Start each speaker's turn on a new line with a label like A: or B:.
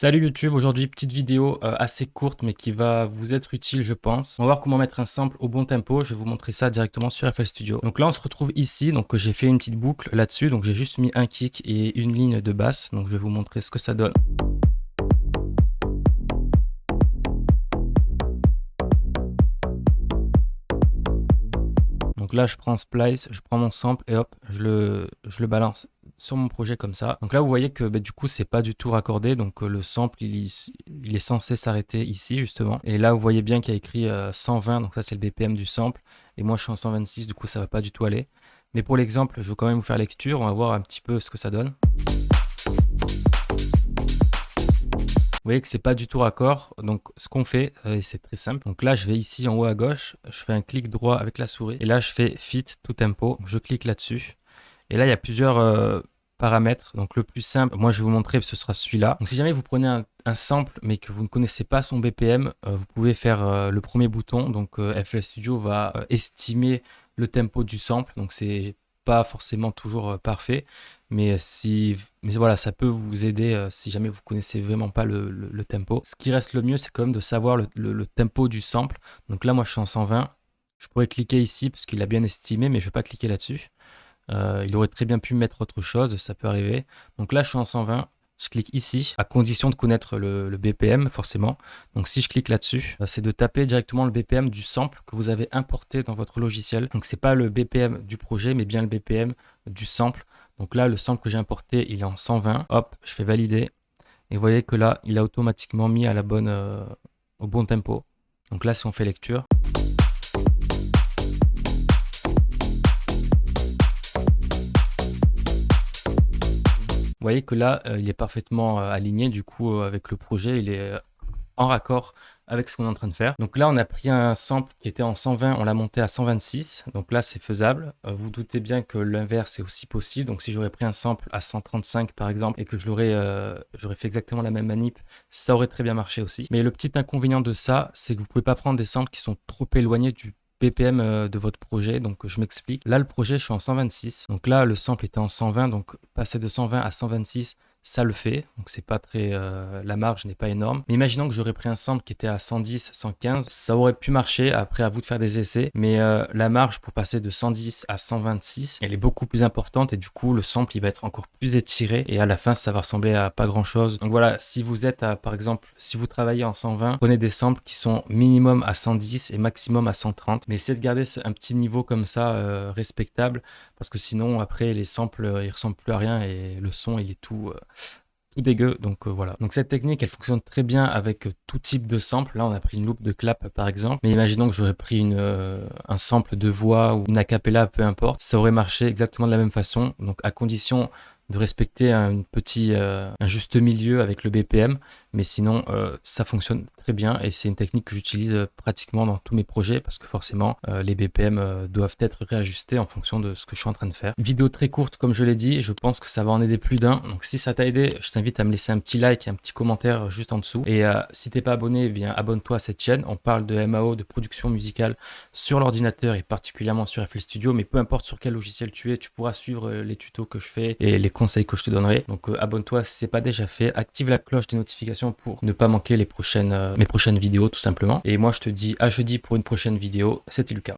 A: Salut YouTube, aujourd'hui petite vidéo assez courte mais qui va vous être utile je pense. On va voir comment mettre un sample au bon tempo, je vais vous montrer ça directement sur FL Studio. Donc là on se retrouve ici, donc j'ai fait une petite boucle là-dessus, donc j'ai juste mis un kick et une ligne de basse, donc je vais vous montrer ce que ça donne. Donc là je prends Splice, je prends mon sample et hop, je le balance sur mon projet comme ça. Donc là vous voyez que du coup c'est pas du tout raccordé, donc le sample il est censé s'arrêter ici justement. Et là vous voyez bien qu'il y a écrit 120, donc ça c'est le BPM du sample. Et moi je suis en 126, du coup ça va pas du tout aller. Mais pour l'exemple, je veux quand même vous faire lecture, on va voir un petit peu ce que ça donne. Vous voyez que c'est pas du tout raccord, donc ce qu'on fait, et c'est très simple. Donc là, je vais ici en haut à gauche, je fais un clic droit avec la souris, et là je fais Fit to Tempo, je clique là-dessus. Et là, il y a plusieurs paramètres. Donc le plus simple, moi je vais vous montrer, ce sera celui-là. Donc si jamais vous prenez un sample, mais que vous ne connaissez pas son BPM, vous pouvez faire le premier bouton. Donc FL Studio va estimer le tempo du sample, donc c'est pas forcément toujours parfait, mais voilà, ça peut vous aider si jamais vous connaissez vraiment pas le tempo. Ce qui reste le mieux, c'est quand même de savoir le tempo du sample. Donc là, moi, je suis en 120. Je pourrais cliquer ici parce qu'il a bien estimé, mais je vais pas cliquer là-dessus. Il aurait très bien pu mettre autre chose, ça peut arriver. Donc là, je suis en 120. Je clique ici, à condition de connaître le BPM, forcément. Donc si je clique là-dessus, c'est de taper directement le BPM du sample que vous avez importé dans votre logiciel. Donc c'est pas le BPM du projet, mais bien le BPM du sample. Donc là, le sample que j'ai importé, il est en 120. Hop, je fais valider. Et vous voyez que là, il a automatiquement mis à au bon tempo. Donc là, si on fait lecture, vous voyez que là, il est parfaitement aligné du coup avec le projet, il est en raccord avec ce qu'on est en train de faire. Donc là, on a pris un sample qui était en 120, on l'a monté à 126. Donc là, c'est faisable. Vous doutez bien que l'inverse est aussi possible. Donc si j'aurais pris un sample à 135 par exemple et que j'aurais fait exactement la même manip, ça aurait très bien marché aussi. Mais le petit inconvénient de ça, c'est que vous pouvez pas prendre des samples qui sont trop éloignés du BPM de votre projet. Donc je m'explique. Là, le projet, je suis en 126. Donc là, le sample était en 120. Donc passer de 120 à 126, ça le fait, donc c'est pas très, la marge n'est pas énorme. Mais imaginons que j'aurais pris un sample qui était à 110, 115, ça aurait pu marcher, après à vous de faire des essais, mais la marge pour passer de 110 à 126, elle est beaucoup plus importante et du coup le sample il va être encore plus étiré et à la fin ça va ressembler à pas grand chose. Donc voilà, si vous êtes à, par exemple, si vous travaillez en 120, prenez des samples qui sont minimum à 110 et maximum à 130, mais essayez de garder un petit niveau comme ça respectable, parce que sinon après les samples ils ressemblent plus à rien et le son il est tout dégueu. Donc voilà, donc cette technique elle fonctionne très bien avec tout type de sample. Là on a pris une loupe de clap par exemple, mais imaginons que j'aurais pris un sample de voix ou une acapella, peu importe, ça aurait marché exactement de la même façon, donc à condition de respecter un juste milieu avec le BPM, mais sinon ça fonctionne très bien et c'est une technique que j'utilise pratiquement dans tous mes projets parce que forcément les BPM doivent être réajustés en fonction de ce que je suis en train de faire. Vidéo très courte comme je l'ai dit, je pense que ça va en aider plus d'un, donc si ça t'a aidé, je t'invite à me laisser un petit like et un petit commentaire juste en dessous, et si t'es pas abonné, eh bien abonne-toi à cette chaîne. On parle de MAO, de production musicale sur l'ordinateur et particulièrement sur FL Studio, mais peu importe sur quel logiciel tu es, tu pourras suivre les tutos que je fais et les conseils que je te donnerai. Donc abonne-toi si c'est pas déjà fait, active la cloche des notifications pour ne pas manquer mes prochaines vidéos tout simplement. Et moi je te dis à jeudi pour une prochaine vidéo. C'était Lucas.